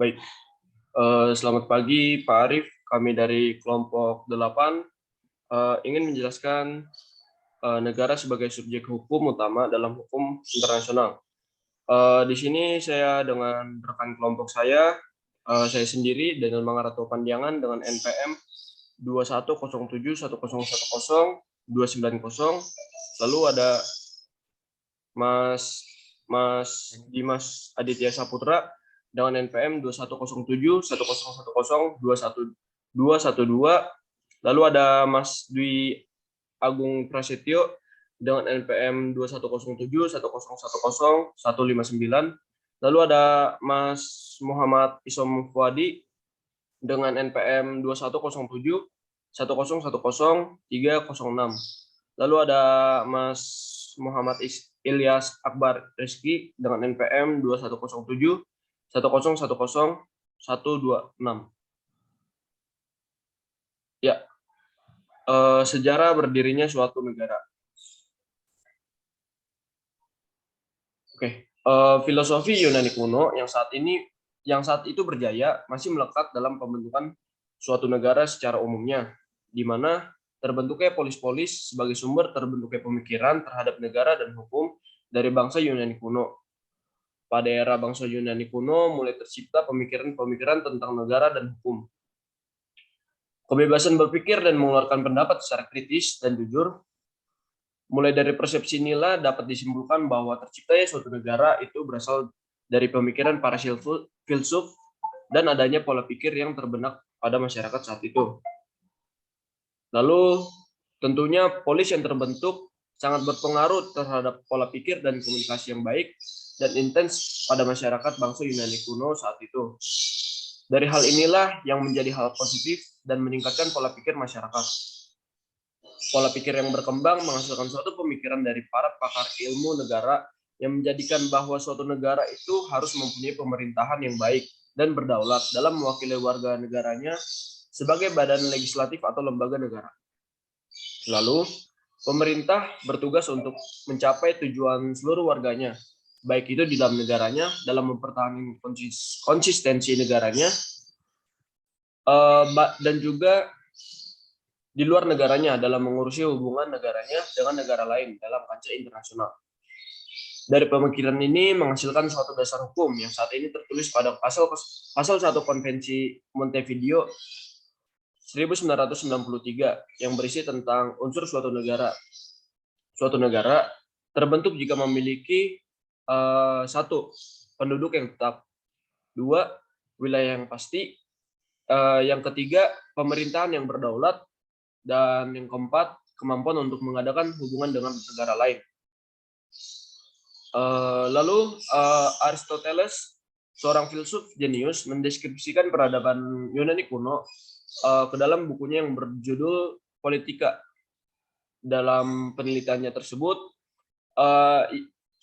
Baik, selamat pagi Pak Arif. Kami dari kelompok 8 ingin menjelaskan negara sebagai subjek hukum utama dalam hukum internasional. Di sini saya dengan rekan kelompok saya sendiri dengan Mangarato Pandiangan dengan NPM 21071010 lalu ada Mas Mas Dimas Aditya Saputra dengan NPM 210710102112, lalu ada Mas Dwi Agung Prasetyo dengan NPM 210710101159, lalu ada Mas Muhammad Isom Fuadi dengan NPM 210710101306, lalu ada Mas Muhammad Ilyas Akbar Rizky dengan NPM 210710101126. Ya, sejarah berdirinya suatu negara. Oke, filosofi Yunani kuno yang saat itu berjaya masih melekat dalam pembentukan suatu negara secara umumnya, di mana terbentuknya polis-polis sebagai sumber terbentuknya pemikiran terhadap negara dan hukum dari bangsa Yunani kuno. Pada era bangsa Yunani kuno mulai tercipta pemikiran-pemikiran tentang negara dan hukum. Kebebasan berpikir dan mengeluarkan pendapat secara kritis dan jujur. Mulai dari persepsi inilah dapat disimpulkan bahwa terciptanya suatu negara itu berasal dari pemikiran para filsuf dan adanya pola pikir yang terbenak pada masyarakat saat itu. Lalu tentunya polis yang terbentuk sangat berpengaruh terhadap pola pikir dan komunikasi yang baik dan intens pada masyarakat bangsa Yunani kuno saat itu. Dari hal inilah yang menjadi hal positif dan meningkatkan pola pikir masyarakat. Pola pikir yang berkembang menghasilkan suatu pemikiran dari para pakar ilmu negara yang menjadikan bahwa suatu negara itu harus mempunyai pemerintahan yang baik dan berdaulat dalam mewakili warga negaranya sebagai badan legislatif atau lembaga negara. Lalu, pemerintah bertugas untuk mencapai tujuan seluruh warganya, baik itu di dalam negaranya, dalam mempertahankan konsistensi negaranya, dan juga di luar negaranya dalam mengurusi hubungan negaranya dengan negara lain dalam kancah internasional. Dari pemikiran ini menghasilkan suatu dasar hukum yang saat ini tertulis pada pasal 1 Konvensi Montevideo 1993 yang berisi tentang unsur suatu negara. Suatu negara terbentuk jika memiliki 1. Penduduk yang tetap, 2. Wilayah yang pasti, yang ketiga pemerintahan yang berdaulat, dan yang keempat kemampuan untuk mengadakan hubungan dengan negara lain. Lalu Aristoteles, seorang filsuf jenius, mendeskripsikan peradaban Yunani kuno ke dalam bukunya yang berjudul Politika. Dalam penelitiannya tersebut,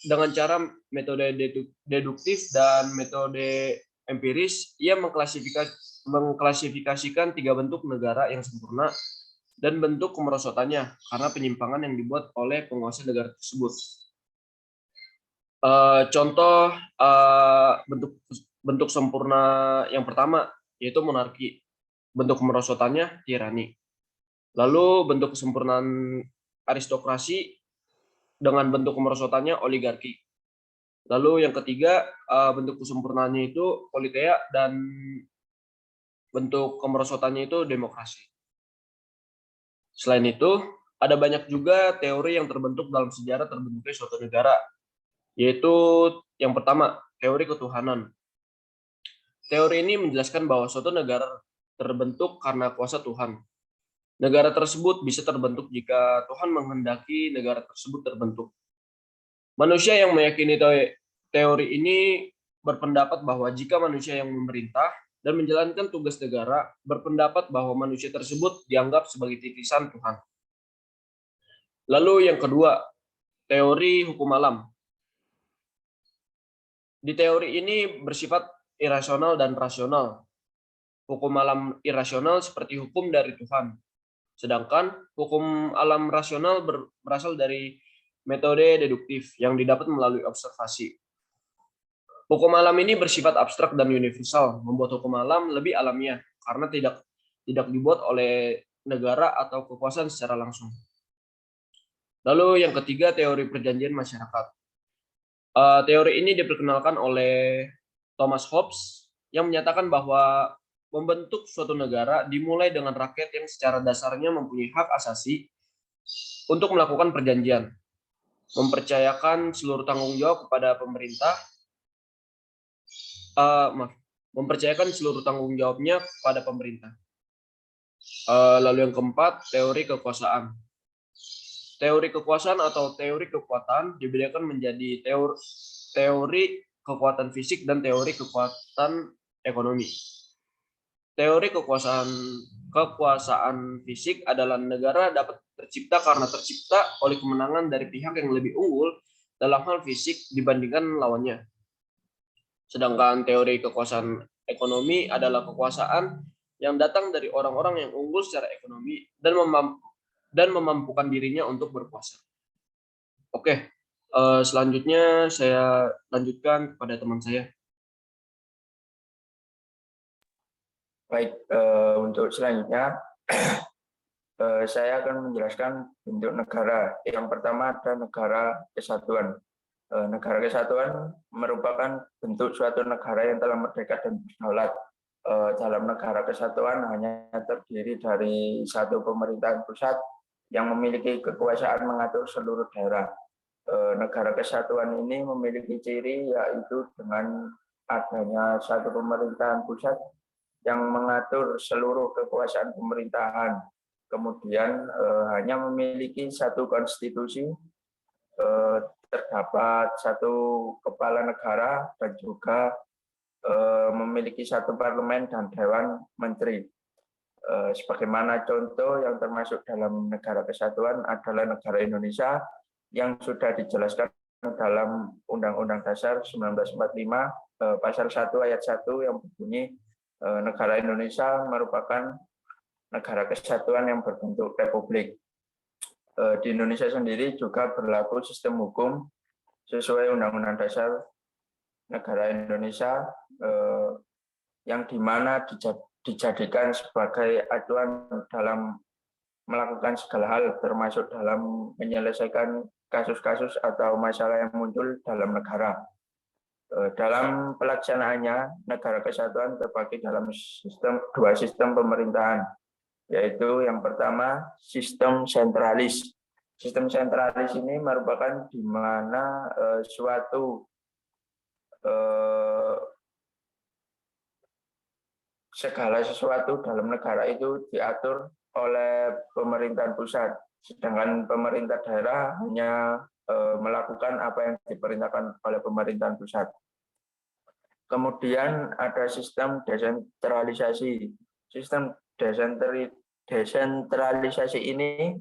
dengan cara metode deduktif dan metode empiris, ia mengklasifikasikan 3 bentuk negara yang sempurna dan bentuk kemerosotannya karena penyimpangan yang dibuat oleh penguasa negara tersebut. Contoh bentuk sempurna yang pertama yaitu monarki, bentuk kemerosotannya tirani. Lalu bentuk kesempurnaan aristokrasi dengan bentuk kemerosotannya oligarki. Lalu yang ketiga bentuk kesempurnaannya itu politeia dan bentuk kemerosotannya itu demokrasi. Selain itu, ada banyak juga teori yang terbentuk dalam sejarah terbentuknya suatu negara, yaitu yang pertama, teori ketuhanan. Teori ini menjelaskan bahwa suatu negara terbentuk karena kuasa Tuhan. Negara tersebut bisa terbentuk jika Tuhan menghendaki negara tersebut terbentuk. Manusia yang meyakini teori ini berpendapat bahwa jika manusia yang memerintah dan menjalankan tugas negara, berpendapat bahwa manusia tersebut dianggap sebagai titisan Tuhan. Lalu yang kedua, teori hukum alam. Di teori ini bersifat irasional dan rasional. Hukum alam irasional seperti hukum dari Tuhan. Sedangkan hukum alam rasional berasal dari metode deduktif yang didapat melalui observasi. Hukum alam ini bersifat abstrak dan universal, membuat hukum alam lebih alamiah karena tidak dibuat oleh negara atau kekuasaan secara langsung. Lalu yang ketiga, teori perjanjian masyarakat. Teori ini diperkenalkan oleh Thomas Hobbes yang menyatakan bahwa membentuk suatu negara dimulai dengan rakyat yang secara dasarnya mempunyai hak asasi untuk melakukan perjanjian, mempercayakan seluruh tanggung jawab kepada pemerintah, mempercayakan seluruh tanggung jawabnya kepada pemerintah. Lalu yang keempat, teori kekuasaan. Teori kekuasaan atau teori kekuatan dibedakan menjadi teori kekuatan fisik dan teori kekuatan ekonomi. Teori kekuasaan fisik adalah negara dapat tercipta karena tercipta oleh kemenangan dari pihak yang lebih unggul dalam hal fisik dibandingkan lawannya. Sedangkan teori kekuasaan ekonomi adalah kekuasaan yang datang dari orang-orang yang unggul secara ekonomi dan memampukan dirinya untuk berkuasa. Oke, selanjutnya saya lanjutkan kepada teman saya. Baik, untuk selanjutnya saya akan menjelaskan bentuk negara. Yang pertama ada negara kesatuan. Negara kesatuan merupakan bentuk suatu negara yang telah merdeka dan berdaulat. Dalam negara kesatuan hanya terdiri dari satu pemerintahan pusat yang memiliki kekuasaan mengatur seluruh daerah. Negara kesatuan ini memiliki ciri yaitu dengan adanya satu pemerintahan pusat yang mengatur seluruh kekuasaan pemerintahan. Kemudian hanya memiliki satu konstitusi, terdapat satu kepala negara dan juga memiliki satu parlemen dan dewan menteri. Sebagaimana contoh yang termasuk dalam negara kesatuan adalah negara Indonesia yang sudah dijelaskan dalam Undang-Undang Dasar 1945 pasal 1 ayat 1 yang berbunyi negara Indonesia merupakan negara kesatuan yang berbentuk republik. Di Indonesia sendiri juga berlaku sistem hukum sesuai Undang-Undang Dasar Negara Indonesia yang dimana dijadikan sebagai acuan dalam melakukan segala hal, termasuk dalam menyelesaikan kasus-kasus atau masalah yang muncul dalam negara. Dalam pelaksanaannya, negara kesatuan terbagi dalam dua sistem pemerintahan, yaitu yang pertama sistem sentralis. Sistem sentralis ini merupakan di mana segala sesuatu dalam negara itu diatur oleh pemerintahan pusat, sedangkan pemerintah daerah hanya melakukan apa yang diperintahkan oleh pemerintahan pusat. Kemudian ada sistem desentralisasi. Sistem desentralisasi ini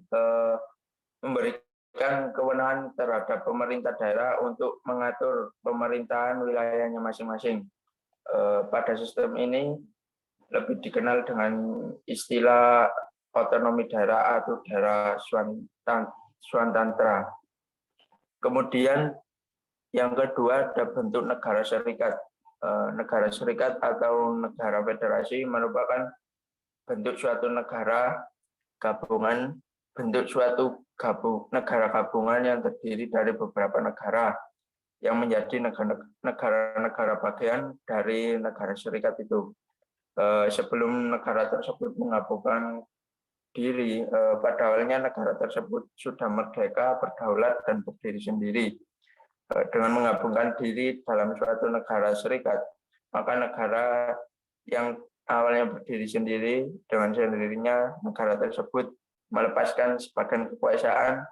memberikan kewenangan terhadap pemerintah daerah untuk mengatur pemerintahan wilayahnya masing-masing. Pada sistem ini lebih dikenal dengan istilah otonomi daerah atau daerah swantantra. Kemudian yang kedua ada bentuk negara serikat. Negara serikat atau negara federasi merupakan bentuk suatu negara gabungan, negara gabungan yang terdiri dari beberapa negara yang menjadi negara-negara bagian dari negara serikat itu. Sebelum negara tersebut menggabungkan diri, pada awalnya negara tersebut sudah merdeka, berdaulat, dan berdiri sendiri. Dengan menggabungkan diri dalam suatu negara serikat, maka negara yang awalnya berdiri sendiri dengan sendirinya negara tersebut melepaskan sebagian kekuasaan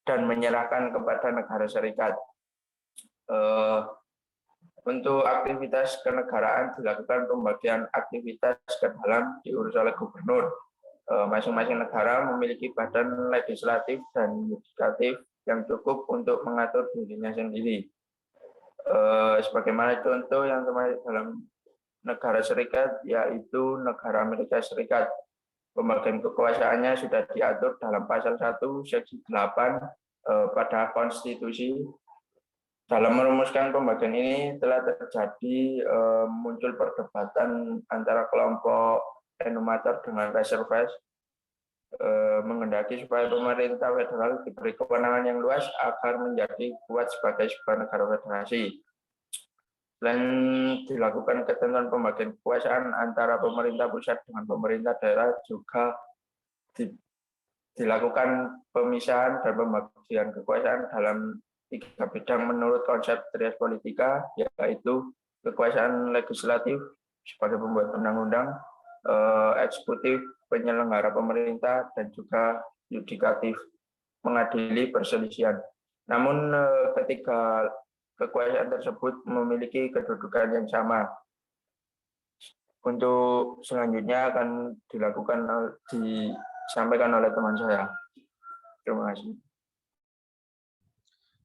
dan menyerahkan kepada negara serikat. Untuk aktivitas kenegaraan dilakukan pembagian aktivitas ke dalam diurus oleh gubernur. Masing-masing negara memiliki badan legislatif dan yudikatif yang cukup untuk mengatur dirinya sendiri. Sebagaimana contoh yang termasuk dalam negara serikat, yaitu negara Amerika Serikat. Pembagian kekuasaannya sudah diatur dalam pasal 1 seksi 8 pada konstitusi Dalam merumuskan pembagian ini telah terjadi muncul perdebatan antara kelompok enumator dengan reservis menghendaki supaya pemerintah federal diberi kewenangan yang luas agar menjadi kuat sebagai sebuah negara federasi. Selain dilakukan ketentuan pembagian kekuasaan antara pemerintah pusat dengan pemerintah daerah, juga dilakukan pemisahan dan pembagian kekuasaan dalam 3 bidang menurut konsep trias politika, yaitu kekuasaan legislatif sebagai pembuat undang-undang, eksekutif penyelenggara pemerintah, dan juga yudikatif mengadili perselisihan. Namun ketiga kekuasaan tersebut memiliki kedudukan yang sama. Untuk selanjutnya akan disampaikan oleh teman saya. Terima kasih.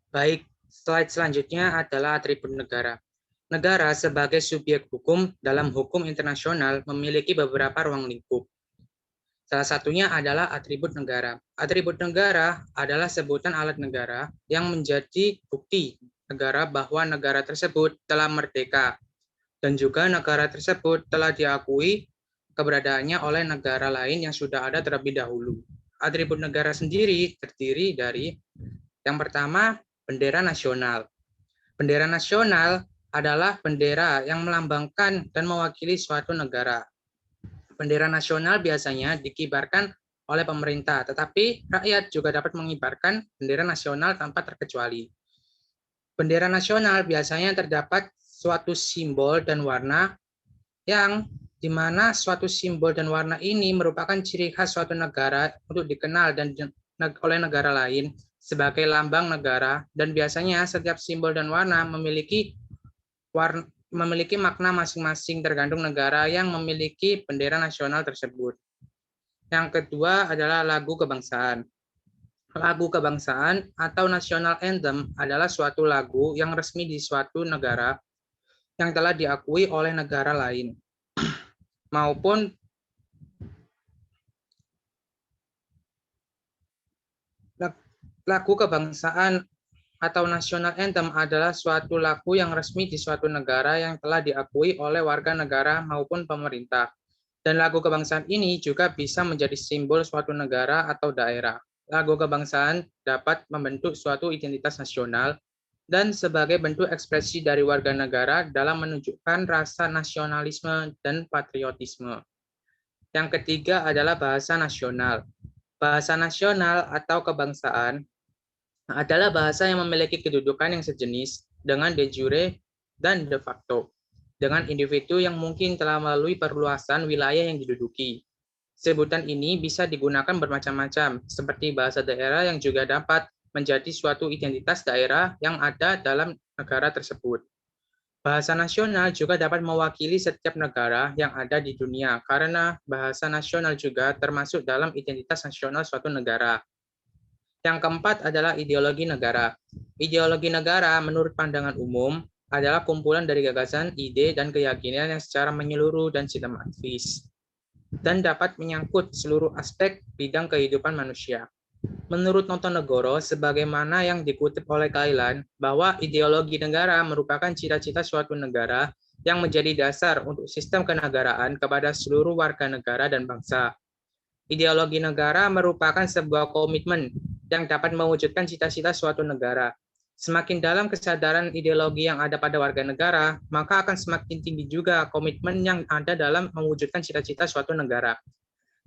Baik, slide selanjutnya adalah atribut negara. Negara sebagai subjek hukum dalam hukum internasional memiliki beberapa ruang lingkup. Salah satunya adalah atribut negara. Atribut negara adalah sebutan alat negara yang menjadi bukti negara bahwa negara tersebut telah merdeka dan juga negara tersebut telah diakui keberadaannya oleh negara lain yang sudah ada terlebih dahulu. Atribut negara sendiri terdiri dari yang pertama, bendera nasional. Bendera nasional adalah bendera yang melambangkan dan mewakili suatu negara. Bendera nasional biasanya dikibarkan oleh pemerintah, tetapi rakyat juga dapat mengibarkan bendera nasional tanpa terkecuali. Bendera nasional biasanya terdapat suatu simbol dan warna yang di mana suatu simbol dan warna ini merupakan ciri khas suatu negara untuk dikenal dan oleh negara lain sebagai lambang negara, dan biasanya setiap simbol dan warna memiliki makna masing-masing tergantung negara yang memiliki bendera nasional tersebut. Yang kedua adalah lagu kebangsaan. Lagu kebangsaan atau national anthem adalah suatu lagu yang resmi di suatu negara yang telah diakui oleh negara lain maupun lagu kebangsaan atau national anthem adalah suatu lagu yang resmi di suatu negara yang telah diakui oleh warga negara maupun pemerintah. Dan lagu kebangsaan ini juga bisa menjadi simbol suatu negara atau daerah. Lagu kebangsaan dapat membentuk suatu identitas nasional dan sebagai bentuk ekspresi dari warga negara dalam menunjukkan rasa nasionalisme dan patriotisme. Yang ketiga adalah bahasa nasional. Bahasa nasional atau kebangsaan adalah bahasa yang memiliki kedudukan yang sejenis dengan de jure dan de facto, dengan individu yang mungkin telah melalui perluasan wilayah yang diduduki. Sebutan ini bisa digunakan bermacam-macam, seperti bahasa daerah yang juga dapat menjadi suatu identitas daerah yang ada dalam negara tersebut. Bahasa nasional juga dapat mewakili setiap negara yang ada di dunia, karena bahasa nasional juga termasuk dalam identitas nasional suatu negara. Yang keempat adalah ideologi negara. Ideologi negara menurut pandangan umum adalah kumpulan dari gagasan, ide, dan keyakinan yang secara menyeluruh dan sistematis dan dapat menyangkut seluruh aspek bidang kehidupan manusia. Menurut Notonegoro, sebagaimana yang dikutip oleh Kailan, bahwa ideologi negara merupakan cita-cita suatu negara yang menjadi dasar untuk sistem kenegaraan kepada seluruh warga negara dan bangsa. Ideologi negara merupakan sebuah komitmen yang dapat mewujudkan cita-cita suatu negara. Semakin dalam kesadaran ideologi yang ada pada warga negara, maka akan semakin tinggi juga komitmen yang ada dalam mewujudkan cita-cita suatu negara.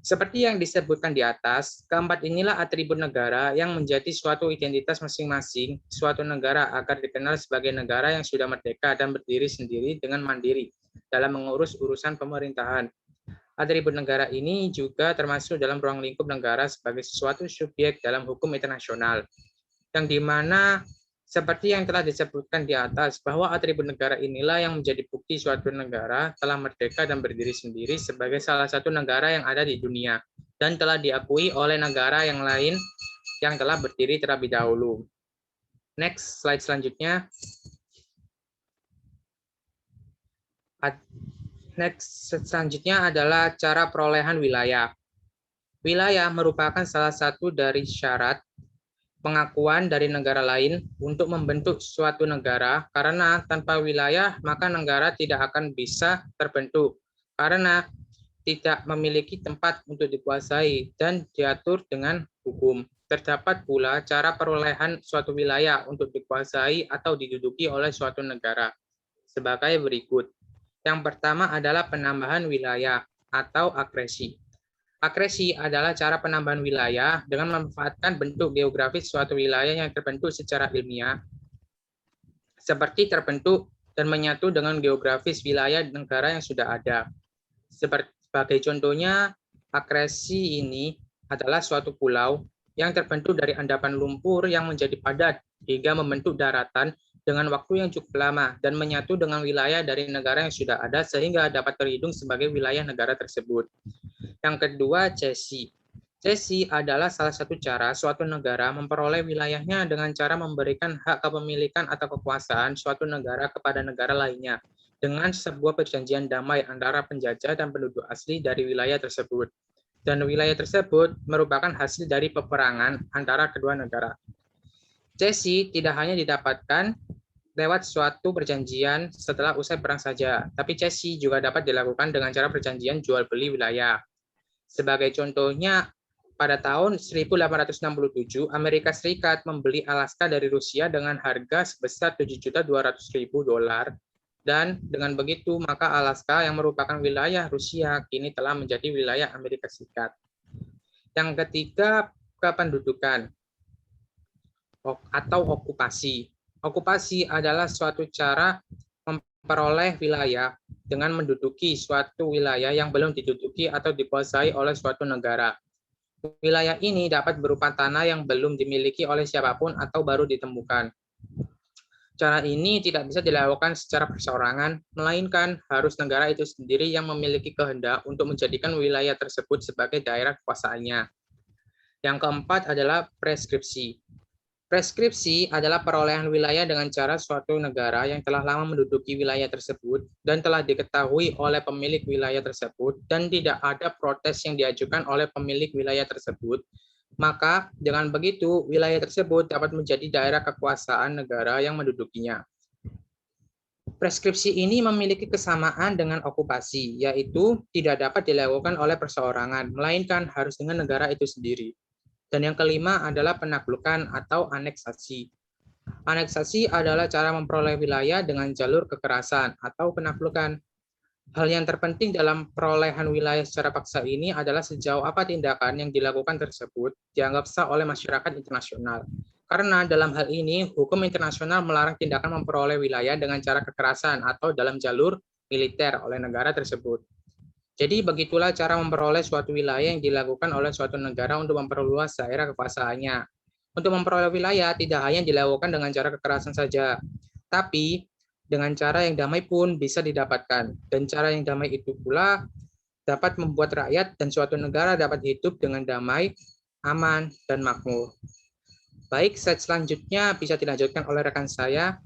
Seperti yang disebutkan di atas, keempat inilah atribut negara yang menjadi suatu identitas masing-masing suatu negara agar dikenal sebagai negara yang sudah merdeka dan berdiri sendiri dengan mandiri dalam mengurus urusan pemerintahan. Atribut negara ini juga termasuk dalam ruang lingkup negara sebagai sesuatu subjek dalam hukum internasional, yang dimana seperti yang telah disebutkan di atas, bahwa atribut negara inilah yang menjadi bukti suatu negara telah merdeka dan berdiri sendiri sebagai salah satu negara yang ada di dunia, dan telah diakui oleh negara yang lain yang telah berdiri terlebih dahulu. Next, slide selanjutnya. Next, selanjutnya adalah cara perolehan wilayah. Wilayah merupakan salah satu dari syarat pengakuan dari negara lain untuk membentuk suatu negara, karena tanpa wilayah maka negara tidak akan bisa terbentuk karena tidak memiliki tempat untuk dikuasai dan diatur dengan hukum. Terdapat pula cara perolehan suatu wilayah untuk dikuasai atau diduduki oleh suatu negara sebagai berikut. Yang pertama adalah penambahan wilayah atau akresi. Akresi adalah cara penambahan wilayah dengan memanfaatkan bentuk geografis suatu wilayah yang terbentuk secara ilmiah, seperti terbentuk dan menyatu dengan geografis wilayah negara yang sudah ada. Sebagai contohnya, akresi ini adalah suatu pulau yang terbentuk dari endapan lumpur yang menjadi padat hingga membentuk daratan dengan waktu yang cukup lama dan menyatu dengan wilayah dari negara yang sudah ada sehingga dapat terhitung sebagai wilayah negara tersebut. Yang kedua, cesi. Cesi adalah salah satu cara suatu negara memperoleh wilayahnya dengan cara memberikan hak kepemilikan atau kekuasaan suatu negara kepada negara lainnya dengan sebuah perjanjian damai antara penjajah dan penduduk asli dari wilayah tersebut. Dan wilayah tersebut merupakan hasil dari peperangan antara kedua negara. Cesi tidak hanya didapatkan lewat suatu perjanjian setelah usai perang saja, tapi cesi juga dapat dilakukan dengan cara perjanjian jual beli wilayah. Sebagai contohnya, pada tahun 1867, Amerika Serikat membeli Alaska dari Rusia dengan harga sebesar $7.200.000, dan dengan begitu maka Alaska yang merupakan wilayah Rusia kini telah menjadi wilayah Amerika Serikat. Yang ketiga, kependudukan atau okupasi. Okupasi adalah suatu cara memperoleh wilayah dengan menduduki suatu wilayah yang belum diduduki atau dikuasai oleh suatu negara. Wilayah ini dapat berupa tanah yang belum dimiliki oleh siapapun atau baru ditemukan. Cara ini tidak bisa dilakukan secara perseorangan, melainkan harus negara itu sendiri yang memiliki kehendak untuk menjadikan wilayah tersebut sebagai daerah kekuasaannya. Yang keempat adalah preskripsi. Preskripsi adalah perolehan wilayah dengan cara suatu negara yang telah lama menduduki wilayah tersebut dan telah diketahui oleh pemilik wilayah tersebut dan tidak ada protes yang diajukan oleh pemilik wilayah tersebut, maka dengan begitu wilayah tersebut dapat menjadi daerah kekuasaan negara yang mendudukinya. Preskripsi ini memiliki kesamaan dengan okupasi, yaitu tidak dapat dilakukan oleh perseorangan, melainkan harus dengan negara itu sendiri. Dan yang kelima adalah penaklukan atau aneksasi. Aneksasi adalah cara memperoleh wilayah dengan jalur kekerasan atau penaklukan. Hal yang terpenting dalam perolehan wilayah secara paksa ini adalah sejauh apa tindakan yang dilakukan tersebut dianggap sah oleh masyarakat internasional. Karena dalam hal ini, hukum internasional melarang tindakan memperoleh wilayah dengan cara kekerasan atau dalam jalur militer oleh negara tersebut. Jadi begitulah cara memperoleh suatu wilayah yang dilakukan oleh suatu negara untuk memperluas daerah kekuasaannya. Untuk memperoleh wilayah tidak hanya dilakukan dengan cara kekerasan saja, tapi dengan cara yang damai pun bisa didapatkan. Dan cara yang damai itu pula dapat membuat rakyat dan suatu negara dapat hidup dengan damai, aman, dan makmur. Baik, slide selanjutnya bisa dilanjutkan oleh rekan saya.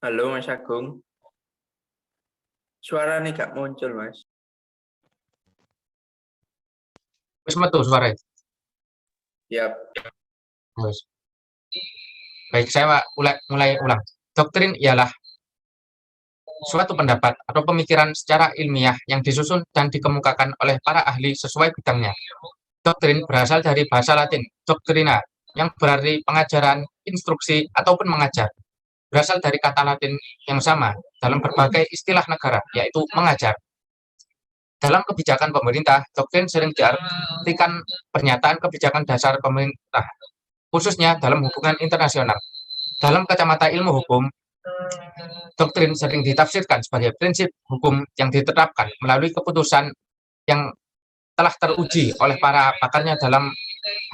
Halo Mas Agung. Suara nih gak muncul, Mas. Wis metu suara. Yap. Wis. Baik, saya mulai ulang. Doktrin ialah suatu pendapat atau pemikiran secara ilmiah yang disusun dan dikemukakan oleh para ahli sesuai bidangnya. Doktrin berasal dari bahasa Latin, doctrina, yang berarti pengajaran, instruksi, ataupun mengajar. Berasal dari kata Latin yang sama dalam berbagai istilah negara, yaitu mengajar. Dalam kebijakan pemerintah, doktrin sering diartikan pernyataan kebijakan dasar pemerintah, khususnya dalam hubungan internasional. Dalam kacamata ilmu hukum, doktrin sering ditafsirkan sebagai prinsip hukum yang ditetapkan melalui keputusan yang telah teruji oleh para pakarnya dalam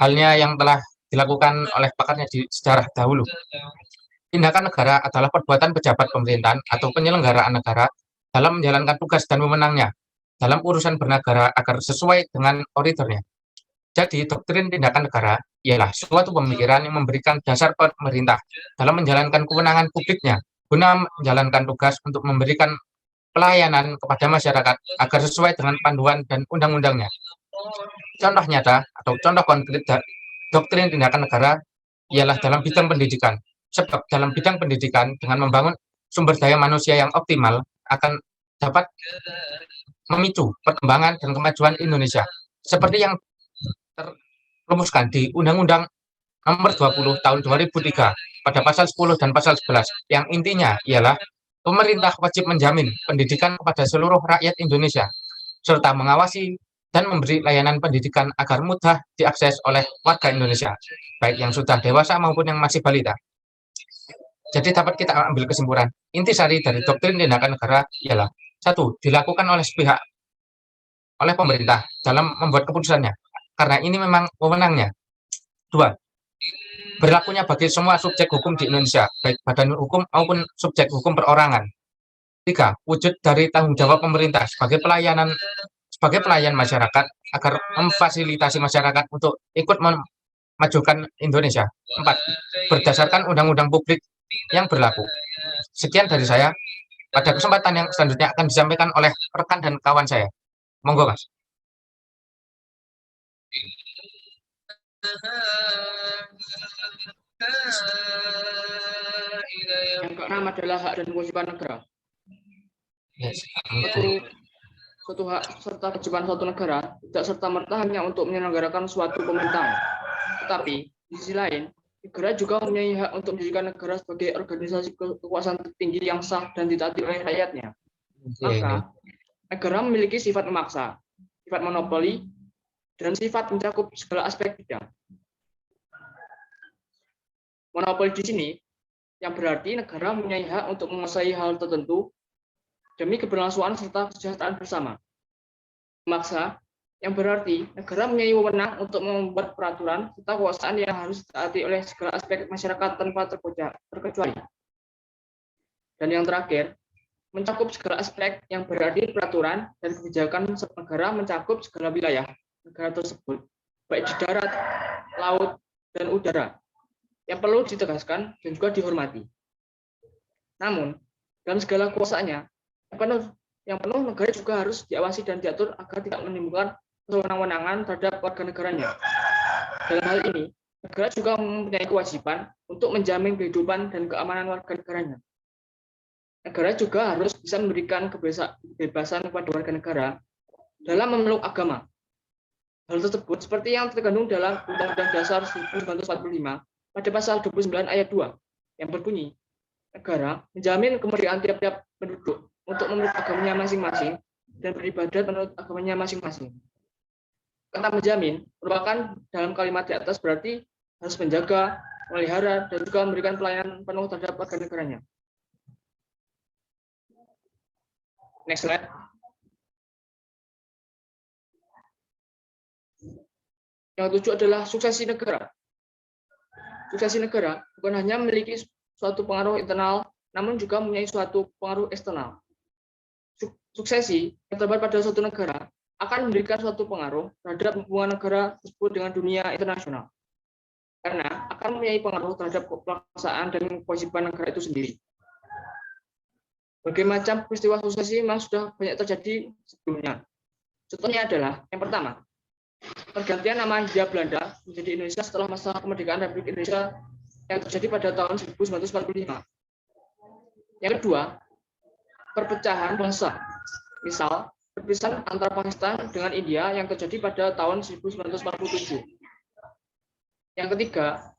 halnya yang telah dilakukan oleh pakarnya di sejarah dahulu. Tindakan negara adalah perbuatan pejabat pemerintahan atau penyelenggaraan negara dalam menjalankan tugas dan wewenangnya dalam urusan bernegara agar sesuai dengan oritornya. Jadi, doktrin tindakan negara ialah suatu pemikiran yang memberikan dasar pemerintah dalam menjalankan kewenangan publiknya guna menjalankan tugas untuk memberikan pelayanan kepada masyarakat agar sesuai dengan panduan dan undang-undangnya. Contoh nyata atau contoh konkret doktrin tindakan negara ialah dalam bidang pendidikan. Sebab dalam bidang pendidikan dengan membangun sumber daya manusia yang optimal akan dapat memicu perkembangan dan kemajuan Indonesia. Seperti yang terrumuskan di Undang-Undang Nomor 20 Tahun 2003 pada pasal 10 dan pasal 11 yang intinya ialah pemerintah wajib menjamin pendidikan kepada seluruh rakyat Indonesia serta mengawasi dan memberi layanan pendidikan agar mudah diakses oleh warga Indonesia, baik yang sudah dewasa maupun yang masih balita. Jadi dapat kita ambil kesimpulan, intisari dari doktrin tindakan negara ialah 1. Dilakukan oleh sepihak oleh pemerintah dalam membuat keputusannya, karena ini memang wewenangnya. 2. Berlakunya bagi semua subjek hukum di Indonesia, baik badan hukum maupun subjek hukum perorangan. 3. Wujud dari tanggung jawab pemerintah sebagai pelayan masyarakat agar memfasilitasi masyarakat untuk ikut memajukan Indonesia. 4. Berdasarkan undang-undang publik yang berlaku. Sekian dari saya. Pada kesempatan yang selanjutnya akan disampaikan oleh rekan dan kawan saya. Monggo, Mas. Yang keenam adalah hak dan kewajiban negara. Yes. Yaitu suatu hak serta kewajiban suatu negara tidak serta-merta hanya untuk menyelenggarakan suatu pemerintahan, tetapi di sisi lain negara juga mempunyai hak untuk menjadikan negara sebagai organisasi kekuasaan tertinggi yang sah dan ditaati oleh rakyatnya. Maka negara memiliki sifat memaksa, sifat monopoli, dan sifat mencakup segala aspek bidang. Monopoli di sini yang berarti negara mempunyai hak untuk menguasai hal tertentu demi keberlangsungan serta kesejahteraan bersama. Memaksa yang berarti negara mempunyai wewenang untuk membuat peraturan serta kekuasaan yang harus ditaati oleh segala aspek masyarakat tanpa terkecuali. Dan yang terakhir, mencakup segala aspek yang berarti peraturan dan kebijakan negara mencakup segala wilayah negara tersebut, baik di darat, laut, dan udara, yang perlu ditegaskan dan juga dihormati. Namun, dalam segala kuasaannya, yang penuh negara juga harus diawasi dan diatur agar tidak menimbulkan kewenangan terhadap warga negaranya. Dalam hal ini, negara juga mempunyai kewajiban untuk menjamin kehidupan dan keamanan warga negaranya. Negara juga harus bisa memberikan kebebasan kepada warga negara dalam memeluk agama. Hal tersebut seperti yang terkandung dalam Undang-Undang Dasar 1945 pada pasal 29 ayat 2 yang berbunyi, negara menjamin kemerdekaan tiap-tiap penduduk untuk menurut agamanya masing-masing dan beribadat menurut agamanya masing-masing. Kata menjamin merupakan dalam kalimat di atas berarti harus menjaga, memelihara, dan juga memberikan pelayanan penuh terhadap warga negaranya. Next slide. Yang ketujuh adalah suksesi negara. Suksesi negara bukan hanya memiliki suatu pengaruh internal, namun juga mempunyai suatu pengaruh eksternal. Suksesi yang terdapat pada suatu negara akan memberikan suatu pengaruh terhadap hubungan negara tersebut dengan dunia internasional. Karena akan mempunyai pengaruh terhadap pelaksanaan dan kewajiban negara itu sendiri. Berbagai macam peristiwa suksesi memang sudah banyak terjadi sebelumnya. Contohnya adalah yang pertama, pergantian nama Hindia Belanda menjadi Indonesia setelah masa kemerdekaan Republik Indonesia yang terjadi pada tahun 1945. Yang kedua, perpecahan bangsa. Misal, perpisahan antara Pakistan dengan India yang terjadi pada tahun 1947. Yang ketiga,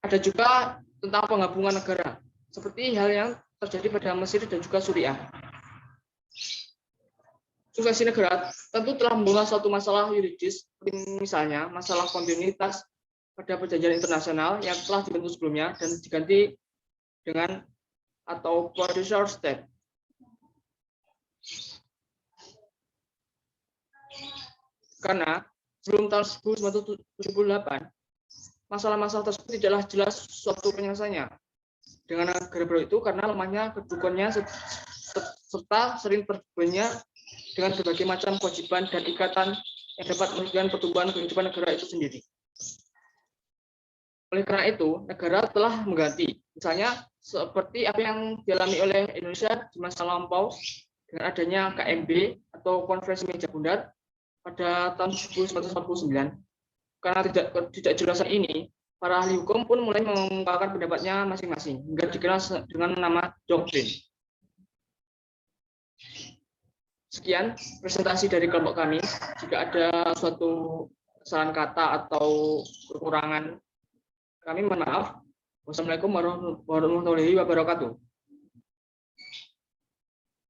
ada juga tentang penggabungan negara, seperti hal yang terjadi pada Mesir dan juga Suriah. Suksesi negara tentu telah membawa suatu masalah yuridis, seperti misalnya masalah kontinuitas pada perjanjian internasional yang telah dibentuk sebelumnya dan diganti dengan atau partial state. Karena sebelum tahun 1978, masalah-masalah tersebut tidaklah jelas suatu penyelesaiannya dengan negara baru itu karena lemahnya kedudukannya serta sering berhubungannya dengan berbagai macam kewajiban dan ikatan yang dapat merugikan pertumbuhan kehidupan negara itu sendiri. Oleh karena itu, negara telah mengganti, misalnya seperti apa yang dialami oleh Indonesia di masa lampau dengan adanya KMB atau Konferensi Meja Bundar pada tahun 1949. Karena tidak jelasan ini, para ahli hukum pun mulai mengungkapkan pendapatnya masing-masing hingga dikenal dengan nama doktrin. Sekian presentasi dari kelompok kami. Jika ada suatu kesalahan kata atau kekurangan, kami mohon maaf. Wassalamualaikum warahmatullahi wabarakatuh.